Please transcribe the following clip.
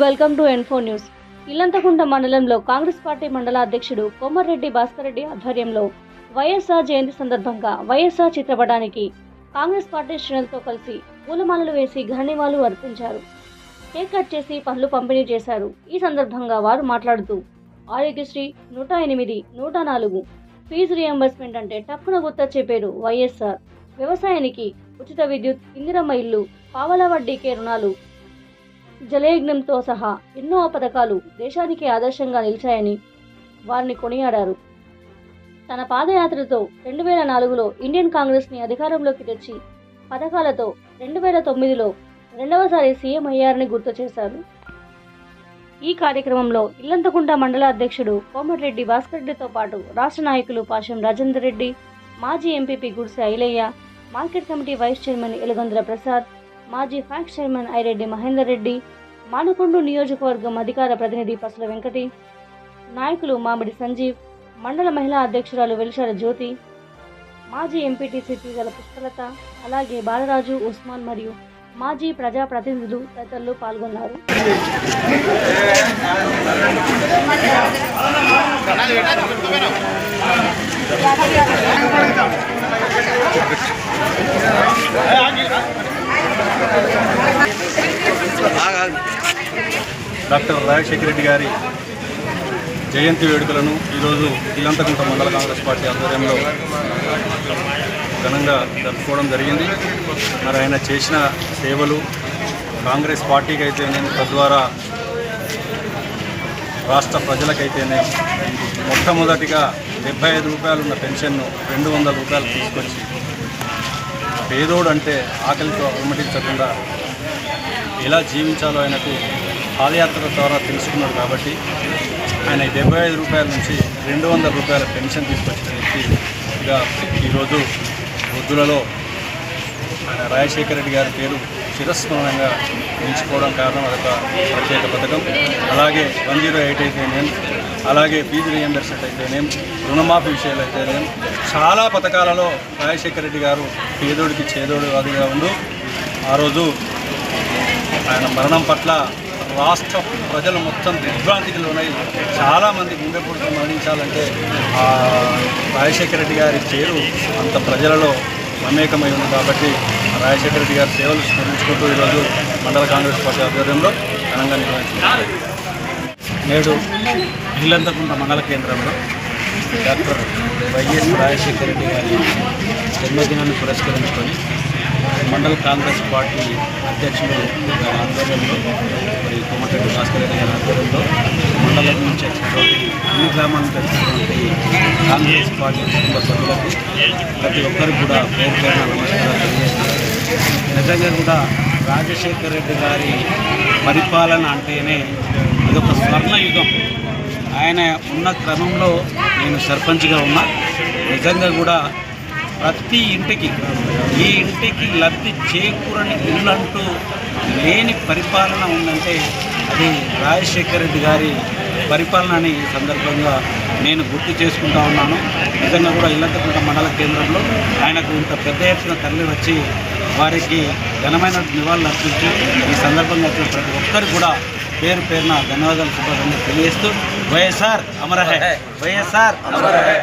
Welcome to N4 news. Illanthakunta మండలంలో Congress party మండల అధ్యక్షుడు కోమరెడ్డి భాస్కర్ రెడ్డి ఆధ్వర్యంలో వైఎస్ఆర్ జయంతి సందర్భంగా వైఎస్ఆర్ చిత్రపటానికి కాంగ్రెస్ పార్టీ శ్రేణులతో కలిసి పూలమాలలు వేసి ఘననివాళులు అర్పించారు. కేక్ కట్ చేసి పనులు పంపిణీ చేశారు. ఈ సందర్భంగా వారు మాట్లాడుతూ ఆరోగ్యశ్రీ 108, 104 ఫీజు రియంబర్స్మెంట్ అంటే టక్కున గుర్తొచ్చే పేరు వైఎస్ఆర్. వ్యవసాయానికి ఉచిత విద్యుత్, ఇందిరమ్మ ఇల్లు, పావలా వడ్డీకే రుణాలు, జలయజ్ఞంతో సహా ఎన్నో పథకాలు దేశానికి ఆదర్శంగా నిలిచాయని వారిని కొనియాడారు. తన పాదయాత్రతో 2004లో ఇండియన్ కాంగ్రెస్ని అధికారంలోకి తెచ్చి పథకాలతో 2009లో రెండవసారి సీఎం అయ్యారని గుర్తు చేశారు. ఈ కార్యక్రమంలో ఇల్లంతకుంట మండల అధ్యక్షుడు కోమటిరెడ్డి భాస్కర్ రెడ్డితో పాటు రాష్ట్ర నాయకులు పాశం రాజేందర్ రెడ్డి, మాజీ MPP Gudise Ailaiah, market committee vice chairman Elugandra Prasad, మాజీ ఫ్యాక్స్ చైర్మన్ ఐరెడ్డి మహేందర్ రెడ్డి, మానుకొండ నియోజకవర్గం అధికార ప్రతినిధి పసుల వెంకటి, నాయకులు మామిడి సంజీవ్, మండల మహిళా అధ్యక్షురాలు వెలిశాల జ్యోతి, మాజీ ఎంపీటీసీ తీగల పుష్పలత, అలాగే బాలరాజు, ఉస్మాన్ మరియు మాజీ ప్రజాప్రతినిధులు తదితరులు పాల్గొన్నారు. డాక్టర్ రాజశేఖర రెడ్డి గారి జయంతి వేడుకలను ఈరోజు ఇల్లంతకుంట మండల కాంగ్రెస్ పార్టీ ఆధ్వర్యంలో ఘనంగా జరుపుకోవడం జరిగింది. మరి ఆయన చేసిన సేవలు కాంగ్రెస్ పార్టీకి అయితేనేమి, తద్వారా రాష్ట్ర ప్రజలకైతేనే మొట్టమొదటిగా 75 రూపాయలు ఉన్న పెన్షన్ను 200 రూపాయలు తీసుకొచ్చి పేదోడు అంటే ఆకలితో అలమటించకుండా ఎలా జీవించాలో ఆయనకు పాదయాత్ర ద్వారా తెలుసుకున్నాడు. కాబట్టి ఆయన 75 రూపాయల నుంచి 200 రూపాయల పెన్షన్ తీసుకొచ్చిన వ్యక్తిగా ఈరోజు వృద్ధులలో రాజశేఖర రెడ్డి గారి పేరు చిరస్మరణంగా నిలిచిపోవడం కారణం అదొక ప్రత్యేక పథకం. అలాగే 108 అయితేనేం, అలాగే ఫీజు రియంబర్స్మెంట్ అయితేనేం, రుణమాఫీ విషయాలు అయితేనేం, చాలా పథకాలలో రాజశేఖర రెడ్డి గారు పేదోడికి చేదోడు అదిగా ఉండు. ఆ రోజు ఆయన మరణం పట్ల రాష్ట్ర ప్రజలు మొత్తం దిగ్భ్రాంతికి లోనై చాలామంది గుండెపోటుతో మరణించాలంటే రాజశేఖర రెడ్డి గారి పేరు అంత ప్రజలలో మమేకమై ఉంది. కాబట్టి రాజశేఖర రెడ్డి గారి సేవలు స్మరించుకుంటూ ఈరోజు మండల కాంగ్రెస్ పార్టీ ఆధ్వర్యంలో ఘనంగా నిర్వహించారు. నేడు ఇల్లంతకుంట మండల కేంద్రంలో డాక్టర్ వైఎస్ రాజశేఖర రెడ్డి గారి జన్మదినాన్ని పురస్కరించుకొని మండల కాంగ్రెస్ పార్టీ అధ్యక్షుడు గారి ఆధ్వర్యంలో, మరి కోమటిరెడ్డి భాస్కర్ రెడ్డి గారి ఆధ్వర్యంలో మండలం నుంచి వచ్చినటువంటి అన్ని గ్రామాలను కలిసినటువంటి కాంగ్రెస్ పార్టీ కుటుంబ సభ్యులకు ప్రతి ఒక్కరికి కూడా పేరు పేరున నమస్కారాలు తెలియజేస్తున్నారు. నిజంగా కూడా రాజశేఖర రెడ్డి గారి పరిపాలన అంటేనే ఇదొక స్వర్ణయుగం. ఆయన ఉన్న క్రమంలో నేను సర్పంచ్గా ఉన్నా. నిజంగా కూడా ప్రతి ఇంటికి, ఈ ఇంటికి లబ్ధి చేకూరని ఇల్లు అంటూ లేని పరిపాలన ఉందంటే అది రాజశేఖర రెడ్డి గారి పరిపాలన అని ఈ సందర్భంగా నేను గుర్తు చేసుకుంటా ఉన్నాను. నిజంగా కూడా ఇల్లంతకుంట మండల కేంద్రంలో ఆయనకు ఇంత పెద్ద ఎత్తున తరలి వచ్చి వారికి ఘనమైన నివాళులు అర్పించి ఈ సందర్భంగా వచ్చిన ప్రతి ఒక్కరికి కూడా పేరు పేరున ధన్యవాదాలు శుభాకాంక్షలు తెలియజేస్తూ వైఎస్ఆర్ అమర హై, వైఎస్ఆర్ అమర హై.